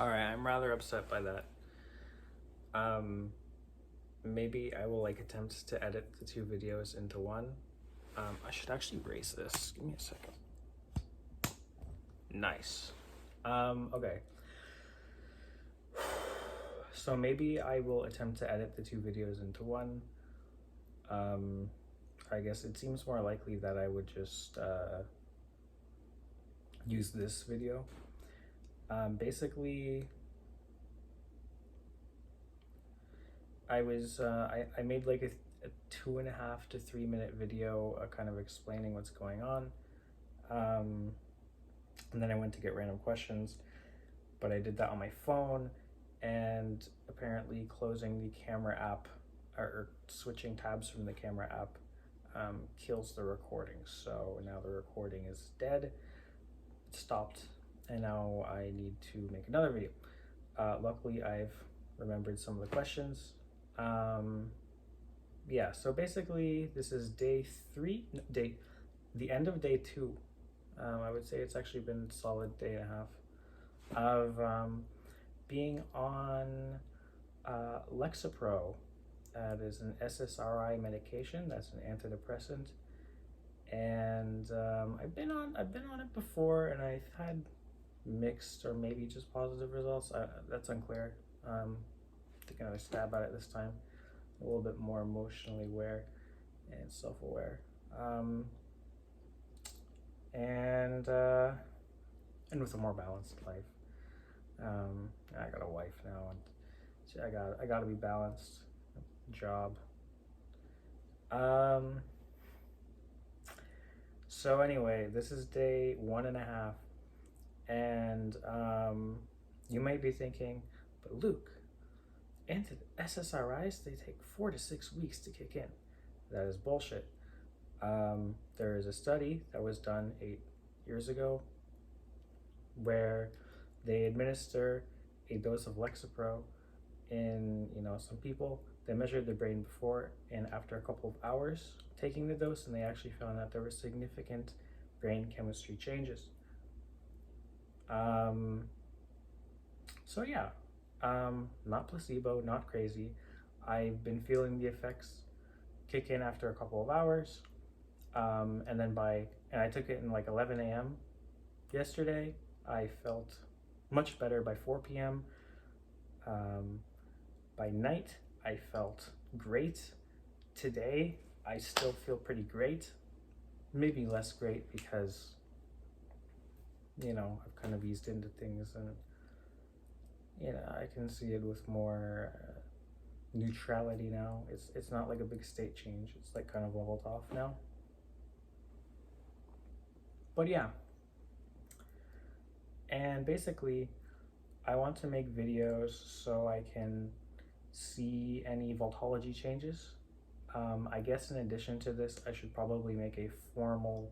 Alright, I'm rather upset by that. Maybe I will attempt to edit the two videos into one. I should actually erase this. Give me a second. Nice. Okay. So maybe I will attempt to edit the two videos into one. I guess it seems more likely that I would just use this video. Basically, I made like a 2.5 to 3 minute video kind of explaining what's going on. And then I went to get random questions, but I did that on my phone, and apparently closing the camera app or switching tabs from the camera app kills the recording. So now the recording is dead, it stopped, and now I need to make another video. Luckily, I've remembered some of the questions. Yeah, so basically this is the end of day 2. I would say it's actually been a solid day and a half of being on Lexapro. That is an SSRI medication. That's an antidepressant, and I've been on it before, and I've had mixed or maybe just positive results. That's unclear. Taking another stab at it this time, a little bit more emotionally aware and self-aware, and with a more balanced life. I got a wife now, and I got to be balanced. Job. So anyway, this is day 1.5, and you might be thinking, but Luke, SSRIs, they take 4 to 6 weeks to kick in. That is bullshit. There is a study that was done 8 years ago where they administer a dose of Lexapro in some people. They measured the brain before and after a couple of hours taking the dose, and they actually found that there were significant brain chemistry changes. So yeah, not placebo, not crazy. I've been feeling the effects kick in after a couple of hours, and I took it in 11 a.m. yesterday. I felt much better by 4 p.m. By night, I felt great. Today, I still feel pretty great. Maybe less great because, I've kind of eased into things, and, I can see it with more neutrality now. It's not like a big state change. It's kind of leveled off now. But yeah. And basically, I want to make videos so I can see any voltology changes. I guess in addition to this, I should probably make a formal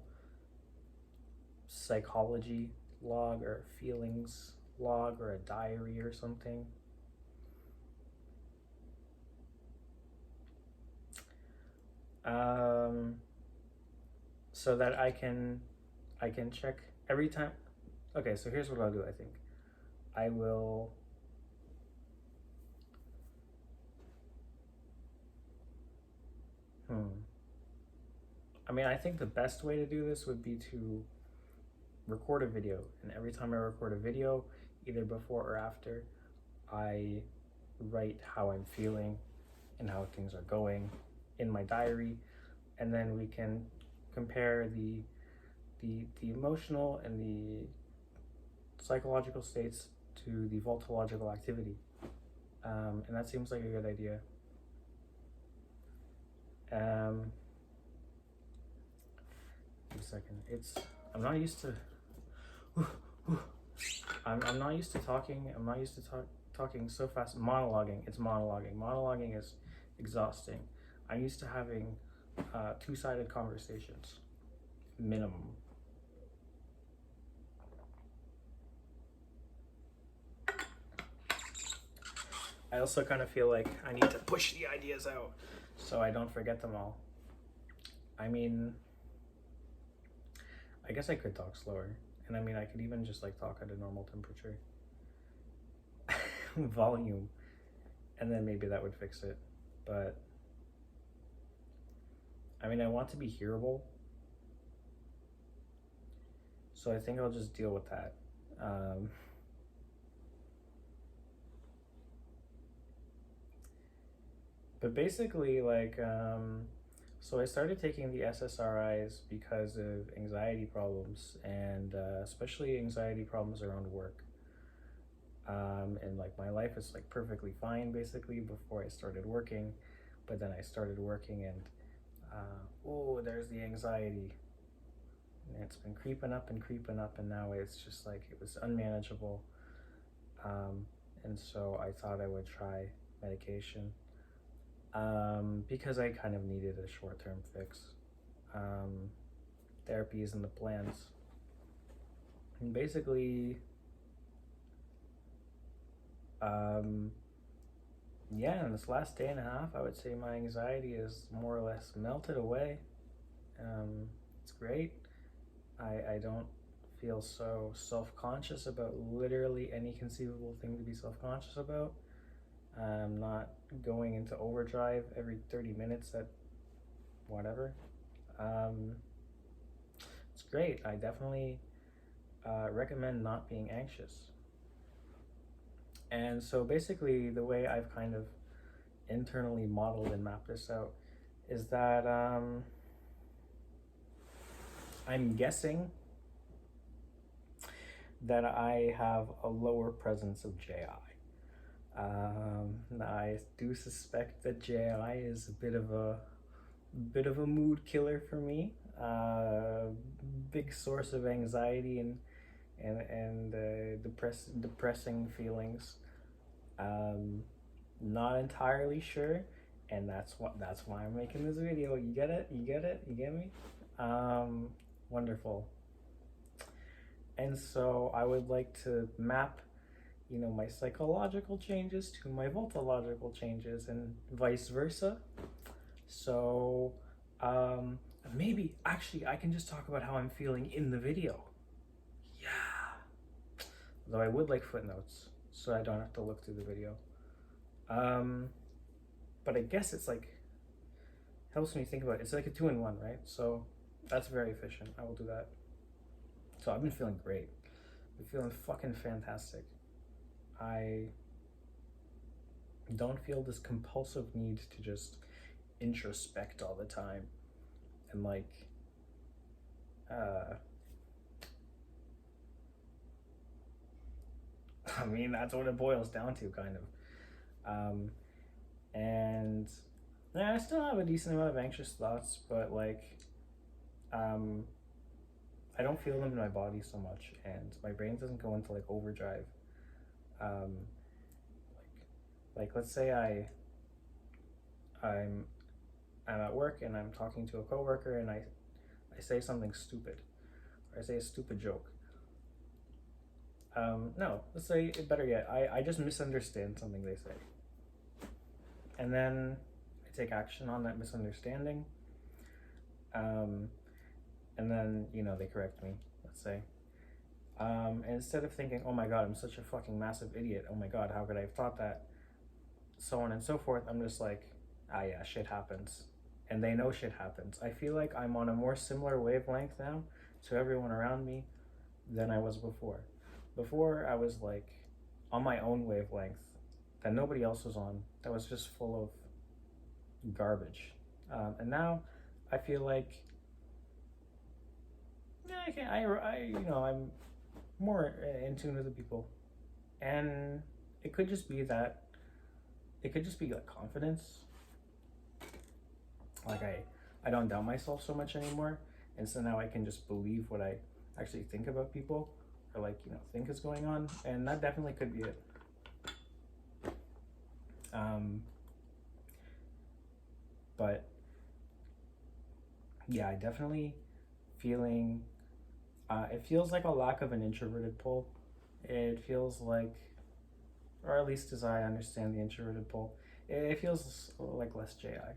psychology log or feelings log or a diary or something. So that I can check every time. Okay, so here's what I'll do. I think I will I think the best way to do this would be to record a video, and every time I record a video, either before or after, I write how I'm feeling and how things are going in my diary, and then we can compare the emotional and the psychological states to the voltological activity, and that seems like a good idea. Wait a second. I'm not used to. I'm not used to talking. I'm not used to talking so fast. Monologuing. It's monologuing. Monologuing is exhausting. I'm used to having two-sided conversations, minimum. I also kind of feel like I need to push the ideas out so I don't forget them all. I guess I could talk slower, and I could even just talk at a normal temperature. volume, and then maybe that would fix it. But I mean, I want to be hearable, so I think I'll just deal with that. But basically, like, so I started taking the SSRIs because of anxiety problems, and especially anxiety problems around work. And like my life is like perfectly fine basically before I started working, but then I started working and oh, there's the anxiety. And it's been creeping up, and now it's just like it was unmanageable. And so I thought I would try medication because I kind of needed a short-term fix. Therapy is in the plans. And basically, yeah, in this last day and a half, I would say my anxiety is more or less melted away. It's great. I don't feel so self-conscious about literally any conceivable thing to be self-conscious about. I'm not going into overdrive every 30 minutes at whatever. It's great. I definitely recommend not being anxious. And so basically, the way I've kind of internally modeled and mapped this out is that I'm guessing that I have a lower presence of JI. I do suspect that JI is a bit of a mood killer for me. Big source of anxiety and depressing feelings. Not entirely sure, and that's why I'm making this video. You get it? You get it? You get me? Wonderful. And so I would like to map, my psychological changes to my voltological changes and vice versa. So maybe actually I can just talk about how I'm feeling in the video. Yeah. Though I would like footnotes so I don't have to look through the video. But I guess it's like, helps me think about it. It's like a 2-in-1, right? So that's very efficient. I will do that. So I've been feeling great. I've been feeling fucking fantastic. I don't feel this compulsive need to just introspect all the time and like I mean, that's what it boils down to, kind of. And yeah, I still have a decent amount of anxious thoughts, but like I don't feel them in my body so much, and my brain doesn't go into like overdrive. Like let's say I'm at work and I'm talking to a coworker and I say something stupid, or I say a stupid joke. No, let's say, better yet, I just misunderstand something they say. And then I take action on that misunderstanding. And then, they correct me, let's say. And instead of thinking, oh my God, I'm such a fucking massive idiot. Oh my God, how could I have thought that? So on and so forth. I'm just like, yeah, shit happens. And they know shit happens. I feel like I'm on a more similar wavelength now to everyone around me than I was before. Before, I was like on my own wavelength that nobody else was on, that was just full of garbage. And now I feel like, I'm more in tune with the people. And it could just be like confidence. Like I don't doubt myself so much anymore. And so now I can just believe what I actually think about people, or think is going on. And that definitely could be it. But yeah, I definitely feeling, it feels like a lack of an introverted pull. It feels like, or at least as I understand the introverted pull, it feels like less JI.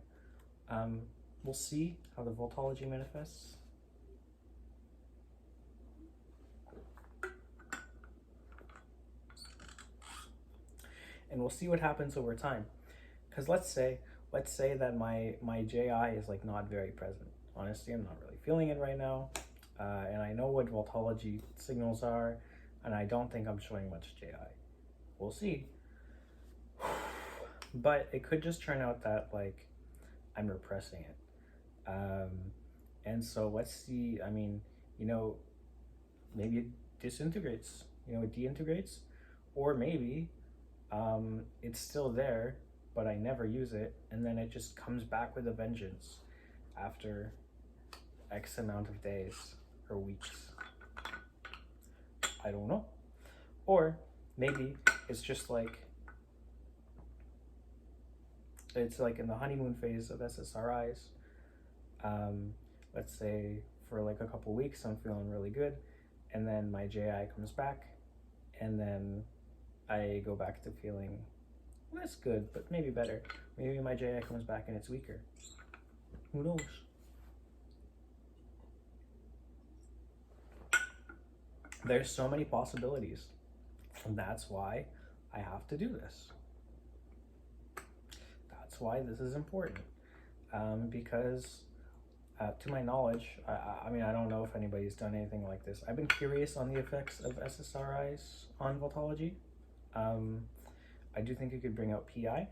We'll see how the voltology manifests. and we'll see what happens over time. Because let's say that my JI is like not very present. Honestly, I'm not really feeling it right now, and I know what voltology signals are, and I don't think I'm showing much JI. We'll see. But it could just turn out that like I'm repressing it. And so let's see. I mean, you know, maybe it disintegrates, you know, it deintegrates, or maybe it's still there, but I never use it, and then it just comes back with a vengeance after X amount of days or weeks. I don't know. Or maybe it's just like, it's like in the honeymoon phase of SSRIs. Let's say for like a couple weeks I'm feeling really good, and then my JI comes back, and then I go back to feeling less good, but maybe better. Maybe my JI comes back and it's weaker. Who knows? There's so many possibilities, and that's why I have to do this. That's why this is important, because to my knowledge, I mean, I don't know if anybody's done anything like this. I've been curious on the effects of SSRIs on voltology. I do think it could bring out PI,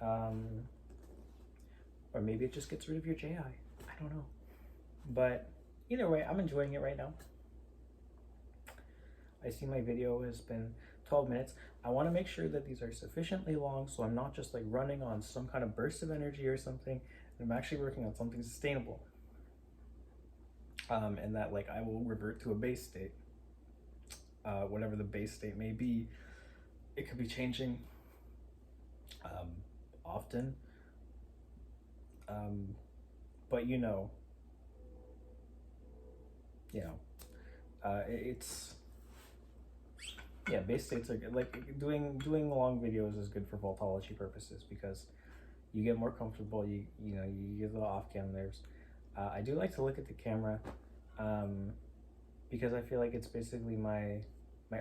or maybe it just gets rid of your JI. I don't know. But either way, I'm enjoying it right now. I see my video has been 12 minutes. I want to make sure that these are sufficiently long so I'm not just like running on some kind of burst of energy or something. I'm actually working on something sustainable. And that like I will revert to a base state. Whatever the base state may be. It could be changing often. But you know, it's, yeah, base states are good. Like doing long videos is good for voltology purposes because you get more comfortable. You know, you get a little off cam nerves. I do like to look at the camera because I feel like it's basically my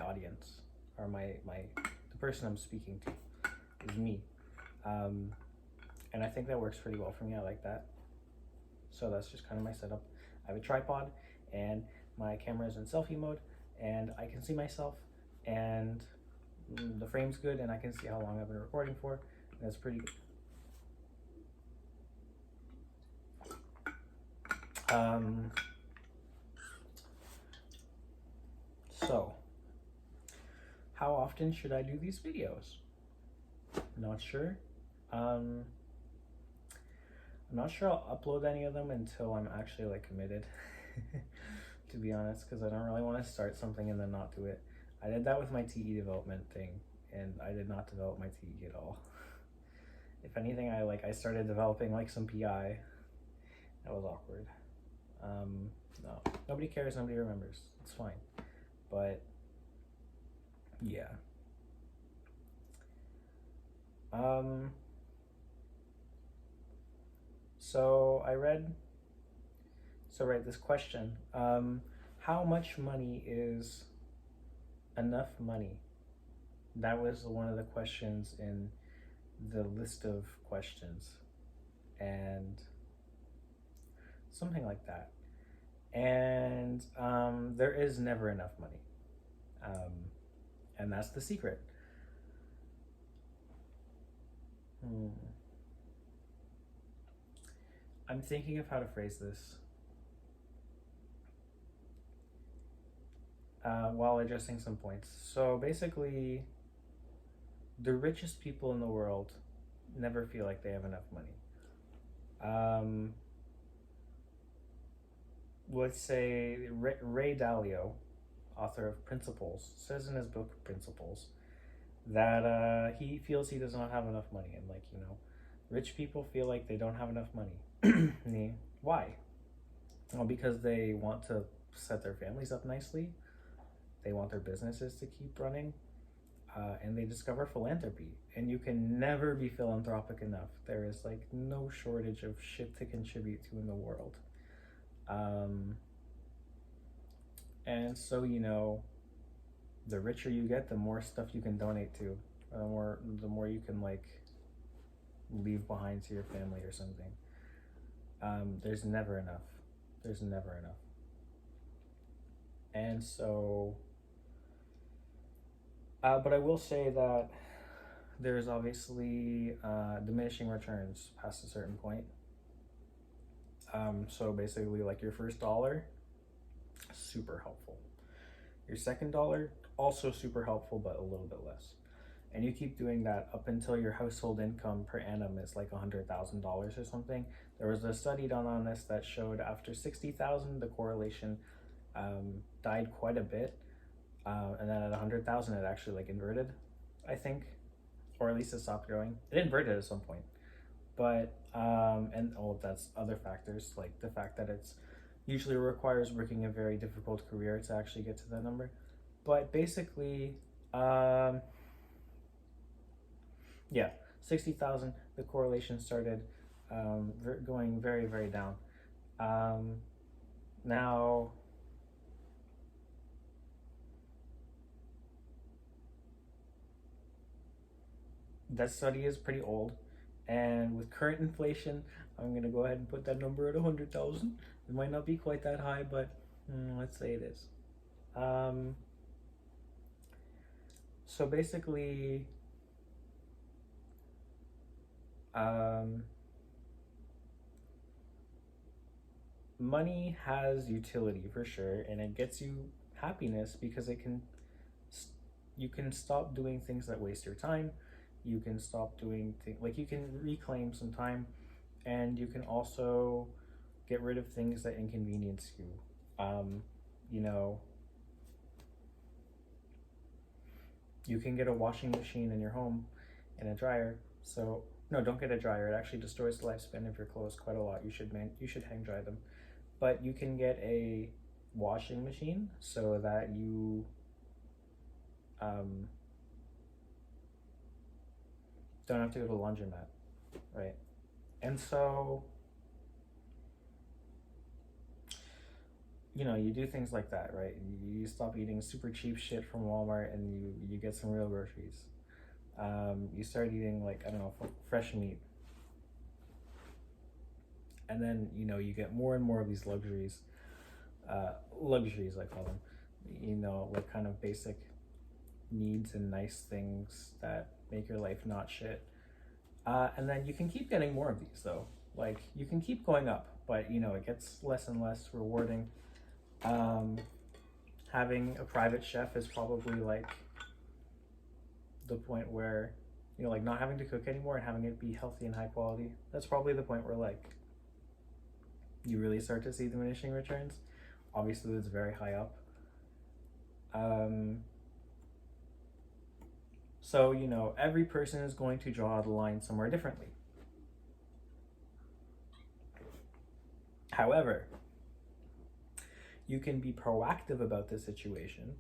audience, or the person I'm speaking to is me, and I think that works pretty well for me. I like that. So that's just kind of my setup. I have a tripod, and my camera is in selfie mode, and I can see myself, and the frame's good, and I can see how long I've been recording for, and that's pretty good. So, how often should I do these videos? Not sure. I'm not sure I'll upload any of them until I'm actually like committed, to be honest, because I don't really want to start something and then not do it. I did that with my TE development thing, and I did not develop my TE at all. If anything, I started developing like some PI. That was awkward. No, nobody cares, nobody remembers. It's fine. But yeah. So I read, this question, how much money is enough money? That was one of the questions in the list of questions, and something like that. And there is never enough money, and that's the secret. I'm thinking of how to phrase this while addressing some points. So basically, the richest people in the world never feel like they have enough money. Let's say Ray Dalio, author of Principles, says in his book Principles that he feels he does not have enough money, and like, you know, rich people feel like they don't have enough money. Why? Well, because they want to set their families up nicely, they want their businesses to keep running, and they discover philanthropy. And you can never be philanthropic enough. There is like no shortage of shit to contribute to in the world. And so, you know, the richer you get, the more stuff you can donate to. the more you can like leave behind to your family or something. There's never enough. There's never enough. And so, but I will say that there's obviously diminishing returns past a certain point. So basically, like your first dollar, super helpful. Your second dollar, also super helpful, but a little bit less. And you keep doing that up until your household income per annum is like $100,000 or something. There was a study done on this that showed after 60,000, the correlation died quite a bit, and then at 100,000, it actually like inverted, I think, or at least it stopped growing. It inverted at some point, but and that's other factors like the fact that it's usually requires working a very difficult career to actually get to that number. But basically, yeah, 60,000, the correlation started going very, very down. Now, that study is pretty old, and with current inflation, I'm gonna go ahead and put that number at 100,000. It might not be quite that high, but let's say it is. So basically, money has utility for sure, and it gets you happiness because you can stop doing things that waste your time. You can stop doing things like you can reclaim some time, and you can also get rid of things that inconvenience you. You know, you can get a washing machine in your home and a dryer. So no, don't get a dryer. It actually destroys the lifespan of your clothes quite a lot. You should hang dry them. But you can get a washing machine so that you don't have to go to the laundromat, right? And so, you know, you do things like that, right? You stop eating super cheap shit from Walmart and you get some real groceries. You start eating like, I don't know, fresh meat. And then, you know, you get more and more of these luxuries I call them, you know, like kind of basic needs and nice things that make your life not shit. And then you can keep getting more of these though. Like you can keep going up, but you know, it gets less and less rewarding. Having a private chef is probably like the point where, you know, like not having to cook anymore and having it be healthy and high quality. That's probably the point where like you really start to see diminishing returns. Obviously, it's very high up. So, you know, every person is going to draw the line somewhere differently. However, you can be proactive about the situation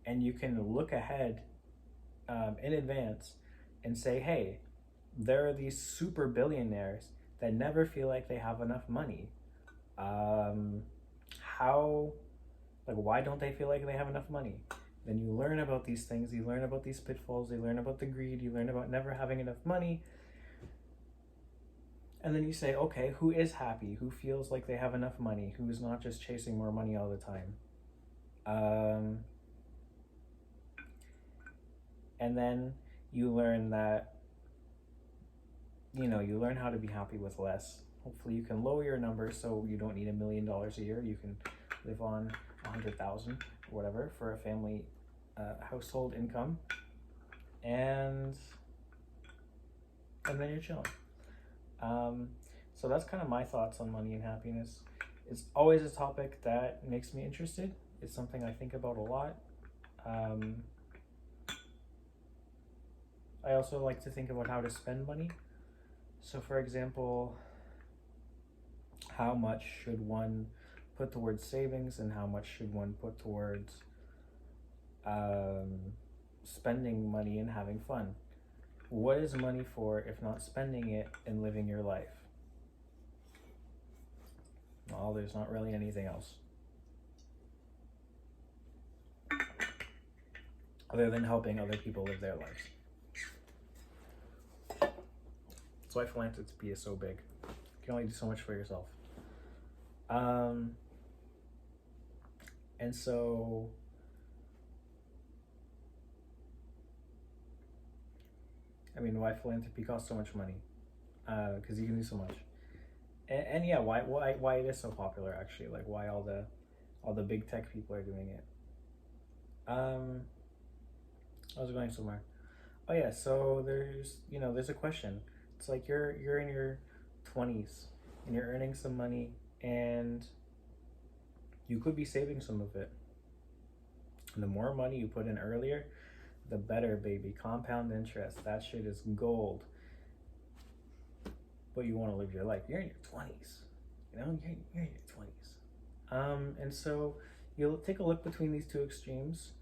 and you can look ahead in advance and say, hey, there are these super billionaires that never feel like they have enough money. Why don't they feel like they have enough money? Then you learn about these things, you learn about these pitfalls, you learn about the greed, you learn about never having enough money. And then you say, okay, who is happy? Who feels like they have enough money? Who's not just chasing more money all the time? And then you learn that, you know, you learn how to be happy with less. Hopefully you can lower your numbers so you don't need $1 million a year. You can live on 100,000 or whatever for a family household income, and then you're chilling. So that's kind of my thoughts on money and happiness. It's always a topic that makes me interested. It's something I think about a lot. I also like to think about how to spend money. So for example, how much should one put towards savings and how much should one put towards spending money and having fun? What is money for if not spending it and living your life? Well, there's not really anything else other than helping other people live their lives. why philanthropy is so big. You can only do so much for yourself. And so I mean, why philanthropy costs so much money? Because you can do so much. And yeah, why it is so popular actually? Like why all the big tech people are doing it. I was going somewhere. Oh yeah, so there's a question. It's like you're in your 20s and you're earning some money and you could be saving some of it. And the more money you put in earlier, the better, baby. Compound interest. That shit is gold. But you want to live your life. You're in your 20s. You're in your 20s. And so you'll take a look between these two extremes.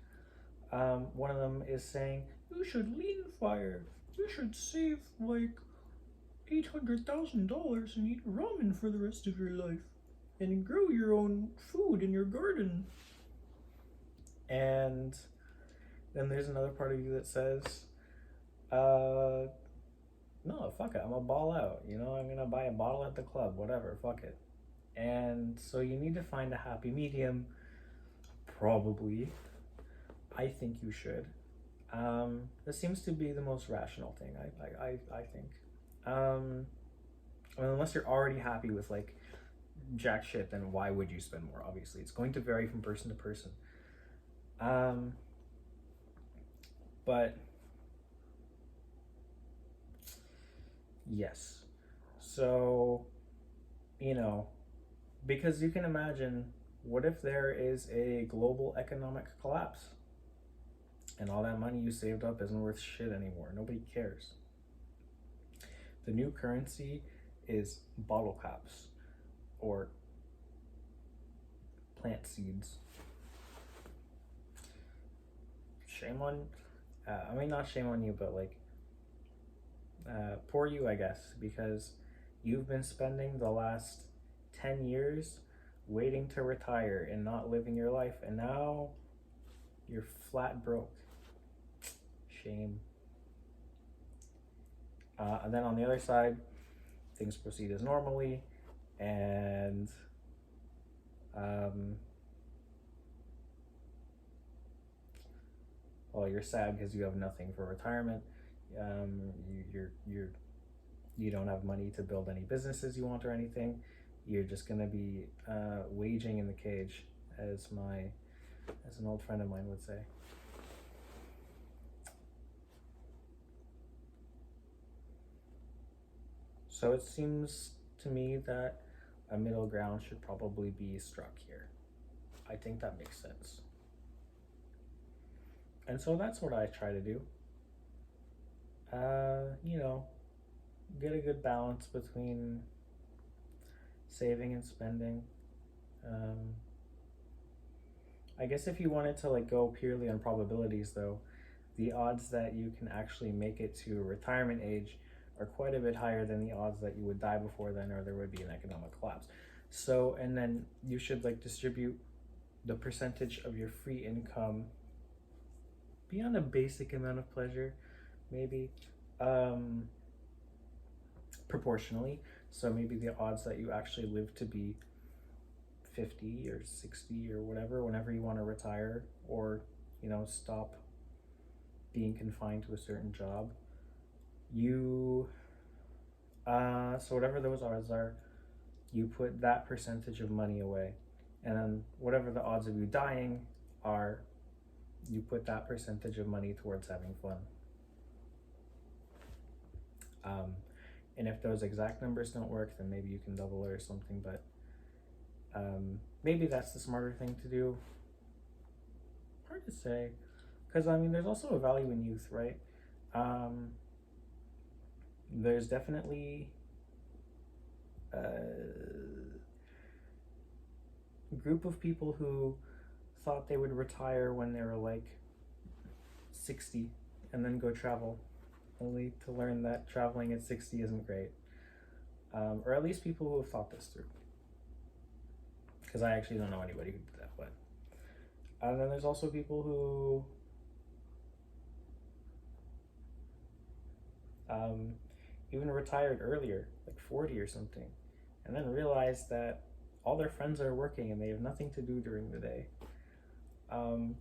One of them is saying, you should lean fire. You should save like $800,000 and eat ramen for the rest of your life. And grow your own food in your garden. And then there's another part of you that says, no, fuck it, I'm gonna ball out. I'm gonna buy a bottle at the club, whatever, fuck it. And so you need to find a happy medium, probably. I think you should. This seems to be the most rational thing, I think. I mean, unless you're already happy with like jack shit, then why would you spend more? Obviously, it's going to vary from person to person. But yes, so because you can imagine, what if there is a global economic collapse and all that money you saved up isn't worth shit anymore? Nobody cares. The new currency is bottle caps or plant seeds. Shame on, not shame on you, but like, poor you, I guess, because you've been spending the last 10 years waiting to retire and not living your life, and now you're flat broke. Shame. And then on the other side, things proceed as normally, and well, you're sad because you have nothing for retirement. You don't have money to build any businesses you want or anything. You're just gonna be waging in the cage, as an old friend of mine would say. So it seems to me that a middle ground should probably be struck here. I think that makes sense. And so that's what I try to do. Get a good balance between saving and spending. I guess if you wanted to like go purely on probabilities though, the odds that you can actually make it to retirement age are quite a bit higher than the odds that you would die before then, or there would be an economic collapse. So, and then you should like distribute the percentage of your free income beyond a basic amount of pleasure, maybe, proportionally. So maybe the odds that you actually live to be 50 or 60 or whatever, whenever you want to retire, or stop being confined to a certain job, so whatever those odds are, you put that percentage of money away, and then whatever the odds of you dying are, you put that percentage of money towards having fun. And if those exact numbers don't work, then maybe you can double it or something, but maybe that's the smarter thing to do. Hard to say, because there's also a value in youth, right? There's definitely a group of people who thought they would retire when they were like 60 and then go travel, only to learn that traveling at 60 isn't great. Or at least people who have thought this through, because I actually don't know anybody who did that. But and then there's also people who even retired earlier, like 40 or something, and then realize that all their friends are working and they have nothing to do during the day.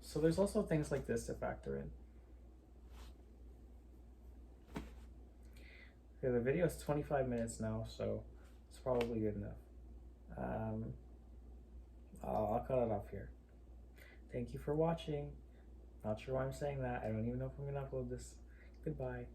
So there's also things like this to factor in. Okay, the video is 25 minutes now, so it's probably good enough. I'll cut it off here. Thank you for watching. Not sure why I'm saying that. I don't even know if I'm gonna upload this. Goodbye.